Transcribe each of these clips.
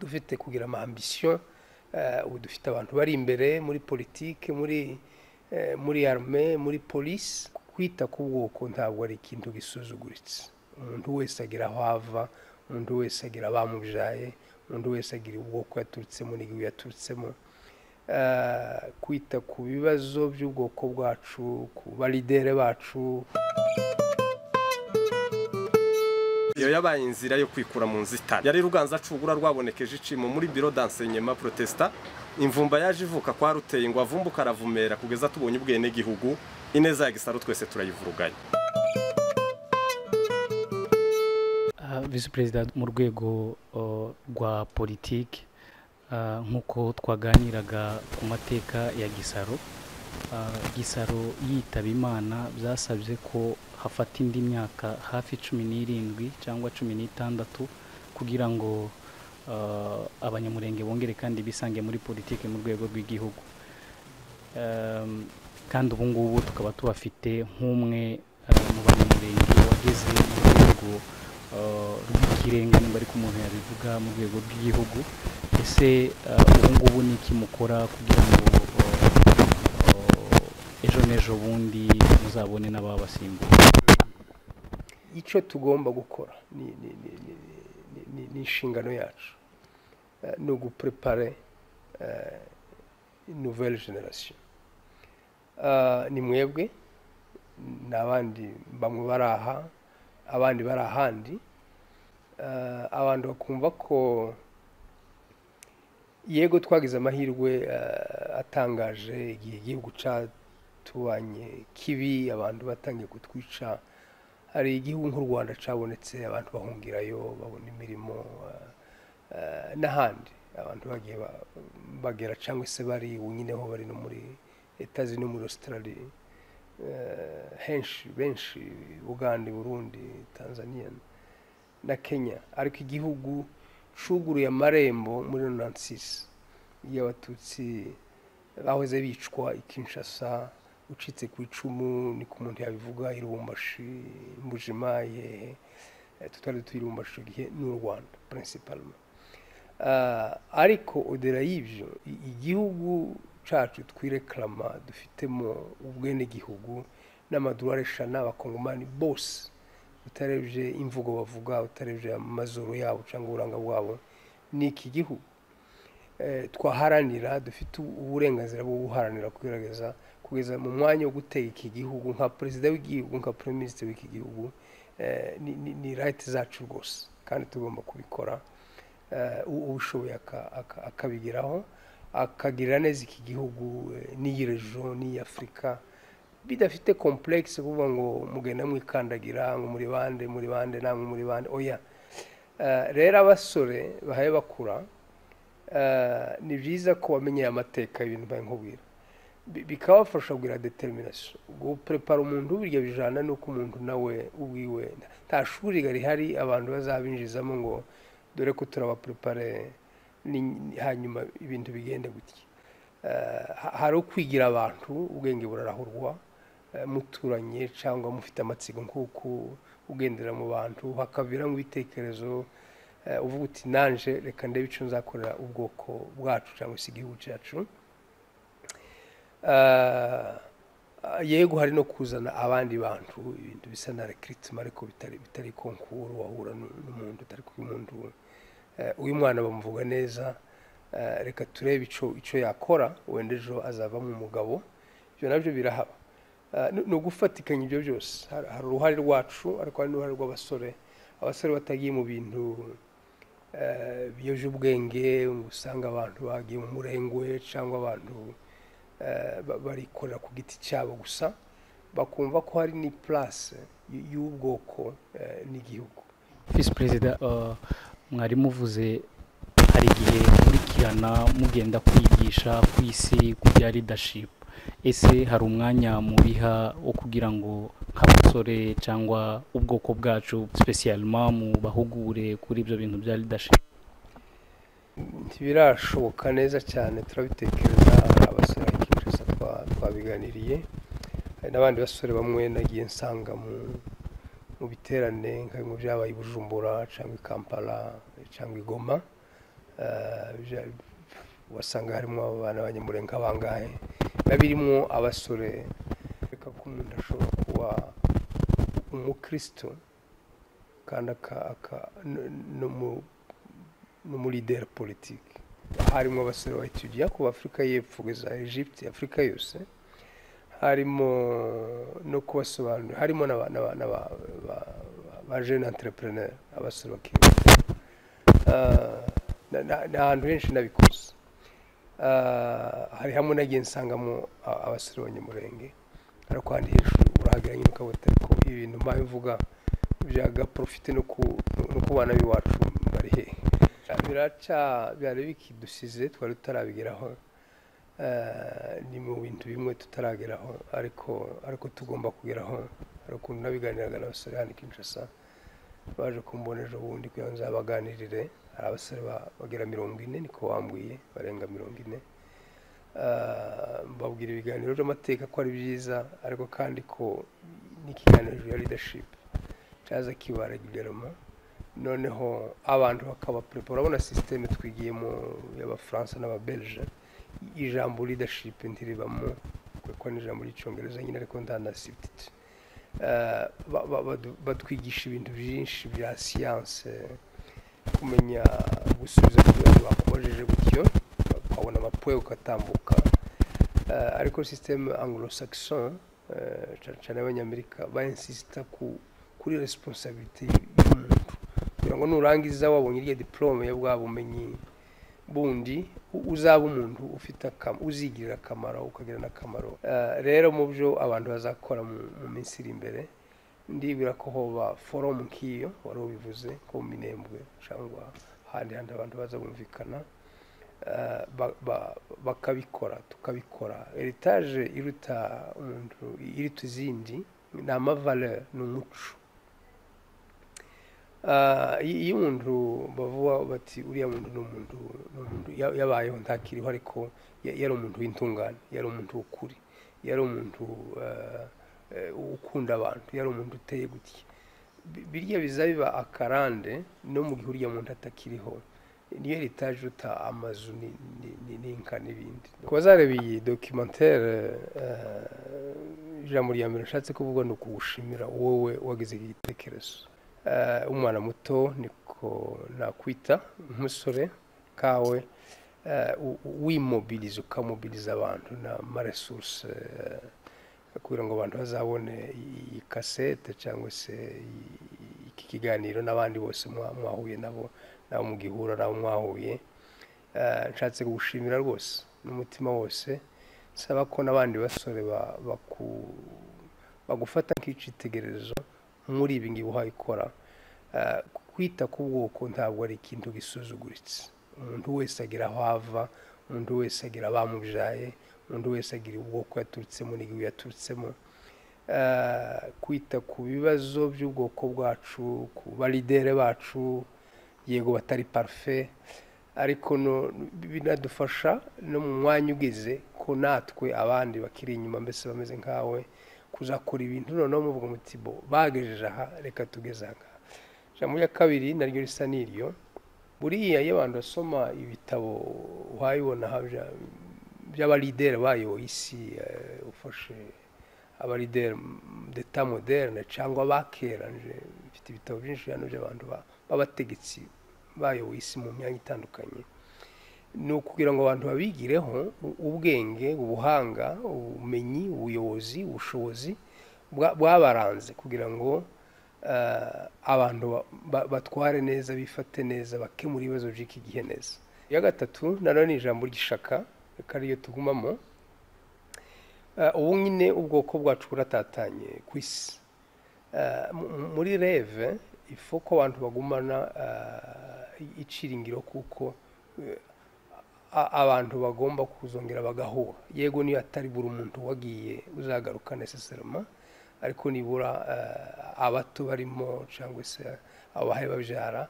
dufite kugira ama ambition ubu dufite abantu bari imbere muri politique muri armée muri police kwita ku bwoko ntabwo ari ikintu gisuzuguritse umuntu wese agira aho ava umuntu wese agira abamubyaye umuntu wese agira ubwoko yaturutsemo n'igihugu yaturutsemo kwita ku bibazo by'ubwoko bwacu ku balidere bacu iyo yabaye inzira yo kwikura mu nzitane yari Ruganza Cugura rwabonekeje icimo muri bureau d'enseignement protestant imvumba yaje ivuka kwa ruteye ngo avumbuka aravumera kugeza tubonye ubwene gihugu ineza ya Gisaro twese turayivuruganye. Vice President mu rwego rwa politique nkuko twaganiraga ku mateka ya Gisaro Gisaro yitaba Imana byasabye ko hafata indi myaka hafi 17 cyangwa 16 kugira ngo abanyamurenge bongere kandi bisange muri politike mu rwego rw'igihugu kandi ubu ngubu tukaba tubafite nk'umwe mu banyamurenge wageze mu rwego rw'ikirenga nimba ariko umuntu yabivuga mu rwego rw'igihugu ese ubu ngubu ni iki mukora kugira ngo ejo n'ejo bundi muzabone n'ababasimbuye icyo tugomba gukora ni inshingano yacu ni uguprepare nouvelle generation ni mwebwe n'abandi bamwe baraha abandi barahandi abantu bakumva ko yego twagize amahirwe atangaje igihe igihugu tubanye kibi abantu batangiye kutwica hari igihugu nk'u Rwanda cabonetse abantu bahungirayo babona imirimo n'ahandi abantu bagiye bagera cyangwa se bari unyineho bari no muri Etats-Unis muri Australia benshi Uganda Burundi Tanzania na Kenya ariko igihugu cuguruye amarembo muri 96 y'abatutsi bahoze bicwa Kinshasa ucitse ku icumu ni ku muntu yabivuga Irumbashi Mbujimaye tutari tuyirumbashi gihe n'u Rwanda principalement ariko odera y'ivyo igihugu cacu twireklama dufitemo ubwene gihugu n'amaduraresha n'abakongomani bose utarebye imvugo bavuga utarebye amazuru yabo cyangwa uburanga bwabo ni iki gihugu twaharanira dufite uburenganzira bwo guharanira kugerageza kugeza mu mwanya wo guteka iki gihugu nka president w'igihugu nka prime minister w'iki gihugu ni right zacu rwose kandi tugomba kubikora ubushoboye akabigiraho akagira neza iki gihugu n'iyi region n'iyi Afrika bidafite complexe kuvuga ngo mugenda mwikandagira ngo muri bande namwe muri bande oya rero abasore bahaye bakura ni byiza ko bamenye amateka y'ibintu bankubwira bikabafasha kugira determination go prepare umuntu birya bijana nuko umuntu nawe ubwiwe tashuri gari hari abantu bazabinjizamo ngo dore ko turaba prepare hanyuma ibintu bigende gutya hari ukwigira abantu ubwenge burarahurwa muturanye cyangwa mufite amatsigo nkuko ugendera mu bantu hakavira mu bitekerezo uvuga uti nanje reka ndebe ico nzakorera ubwoko bwacu cyangwa se igihugu cyacu yego hari no kuzana abandi bantu ibintu bisa na recruitment ariko bitari konkuru wahura n'umuntu utari ku muntu uyu mwana bamuvuga neza reka turebe ico yakora wendejo azava mu mugabo byo nabyo birahaba no gufatikanya ibyo byose hari uruhare rwacu ariko hari n'uruhare rw'abasore abasore batagiye mu bintu biyoje ubwenge usanga abantu bagiye mu murengwe cyangwa abantu barikorera ku giti cyabo gusa bakumva ko hari ni place y'ubwoko n'igihugu. Vice President mwari muvuze hari igihe kurikirana mugenda kwigisha kwisi kujya leadership ese hari umwanya mubiha wo kugira ngo nk'abasore cyangwa ubwoko bwacu spesialement mu bahugure kuri ibyo bintu bya leadership? Birashoboka neza cyane turabitekereza abasore Kinshasa twabiganiriye n'abandi basore bamwe nagiye nsanga mu biterane nka mu byabaye Bujumbura cyangwa Kampala cyangwa Goma wasanga harimo abana b'Abanyamulenge abangahe babirimo abasore reka ko umuntu ashobora kuba umukristo kandi no muri leader politique harimo abasore batugiye ku Afrika y'Epfo kugeza Egypte Afrika yose harimo no kubasobanura harimo n'abana ba jeune entrepreneur abasore bakiri n'ahantu henshi nabikoze hari hamwe nagiye nsangamo abasore b'Abanyamulenge ariko handi hejuru urahagira nyine ukabota ko ibintu mbaye mvuga byaga profite no kubana biwacu bari he byari bikidusize twari tutarabigeraho ni mu bintu bimwe tutarageraho ariko tugomba kugeraho ariko nabiganiraga n'abasore hano Kinshasa baje kumbona ejo bundi kugira ngo nzabaganirire hari abasore bagera 40 niko wambwiye barenga 40 mbabwira ibiganiro by'amateka ko ari byiza ariko kandi ko n'ikiganiro ya leadership cyaza kibara giderama noneho abantu bakaba prepare urabona system twigiyemo y'Abafaransa n'Ababelge ijambo leadership ntiribamo kuko ni ijambo ry'icyongereza nyine ariko ndanasibiti batwigisha ibintu byinshi bya science kumenya gusubiza ku bibazo bakojeje gutyo ukabona amapwe ukatambuka ariko system anglo-saxon cyane y'Abanyamerika bainsista kuri responsabilité y'umuntu kugira ngo nurangiza wabonye irya diplome ya bwa bumenyi bundi uzaba umuntu ufite uzigirira akamaro ukagira n'akamaro rero mu byo abantu bazakora mu minsi iri imbere ndibira ko hoba forum nk'iyo wari ubivuze ko Minembwe cyangwa handi abantu baza bumvikana bakabikora tukabikora heritage iruta umuntu iritu izindi ni amavaleur n'umuco iyo umuntu bavuga bati uriya muntu n'umuntu yabayeho ntakiriho ariko yari umuntu w'intungane yari umuntu ukuri yari umuntu ukunda abantu yari umuntu uteye gutya birya bizabiba akarande no mu gihe uriya muntu atakiriho niyo heritage uta amazu n'inka n'ibindi kuba zareba iyi documentaire ijambo rya mbere nshatse kuvuga ni ukugushimira wowe wagize igitekerezo umwana muto niko nakwita umusore kawe wimobiliza ukamobiliza abantu na resource kugira ngo abantu bazabone iyi cassette cyangwa se iki kiganiro n'abandi bose mwahuye nabo mu gihura nabo mwahuye nshatse kugushimira rwose n'umutima wose saba ko n'abandi basore bagufata nk'icitegererezo muri ibi ngibi uhayikora kwita ku bwoko ntabwo ari ikintu gisuzuguritse umuntu wese agira aho ava umuntu wese agira abamubyaye umuntu wese agira ubwoko yaturutsemo n'igihugu yaturutsemo kwita ku bibazo by'ubwoko bwacu ku balidere bacu yego batari parfait ariko binadufasha no mu mwanya ugeze ko natwe abandi bakiri inyuma mbese bameze nkawe kuzakora ibintu noneho muvuga muti bo bagejeje aha reka tugeze aha jambo ya kabiri naryo risa n'iryo buriya iyo abantu basoma ibitabo wayibona by'abalidere bayo isi ufashe abalidere d'etat moderne cyangwa bakera bifite ibitabo byinshi hano by'abantu b'abategetsi bayo isi mu myanya itandukanye ni ukugira ngo abantu babigireho ubwenge ubuhanga ubumenyi ubuyobozi ubushobozi bwabaranze kugira ngo abantu batware neza bifate neza bakemura ibibazo by'iki gihe neza ya gatatu nano ni ijambo ry'ishaka kariyo tugumamo ubu nyine ubwoko bwacu buratatanye ku isi muri reve ifo ko abantu bagumana ikiringiro kuko abantu bagomba kuzongera bagahura yego niyo atari buri umuntu wagiye uzagaruka necessairement ariko nibura abato barimo cyangwa se abahaye babyara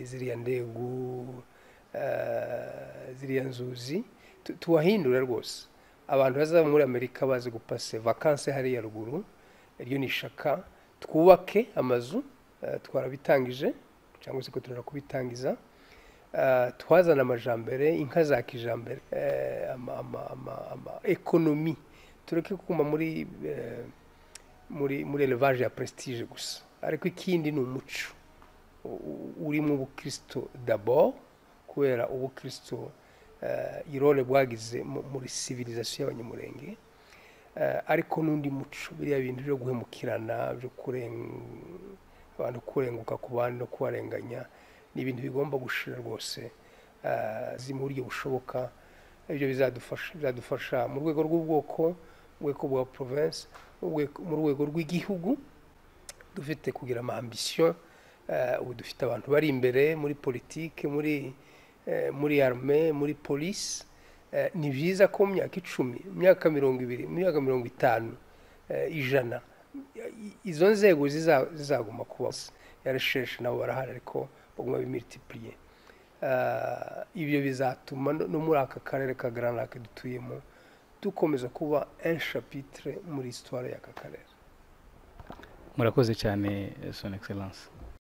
ziriya ndegu ziriya nzuzi tuwahindura rwose abantu bazaba muri Amerika bazi gupase vacances hariya ruguru iryo ni ishaka twubake amazu twarabitangije cyangwa se ko turara kubitangiza twazana amajambere inka za kijambere ekonomi tureke kuguma muri elevage ya prestige gusa ariko ikindi ni umuco urimo ubukristo d'abord kubera ubukristo irole bwagize muri civilisation y'abanyamurenge ariko n'undi muco biriya bintu byo guhemukirana byo abantu kurenguka ku bandi no kubarenganya ni ibintu bigomba gushira rwose mu buryo bushoboka ibyo bizadufasha mu rwego rw'ubwoko mu rwego bwa province mu rwego rw'igihugu dufite kugira ambition ubu dufite abantu bari imbere muri politike muri armée muri police ni byiza ko mu myaka 10 mu myaka 20 mu myaka 50 ijana izo nzego zizaguma kuba ya recherche nabo barahari ariko baguma bimultiplier ibyo bizatuma no muri aka karere ka Grand Lac dutuyemo dukomeza kuba un chapitre muri histoire y'aka karere. Murakoze cyane son excellence.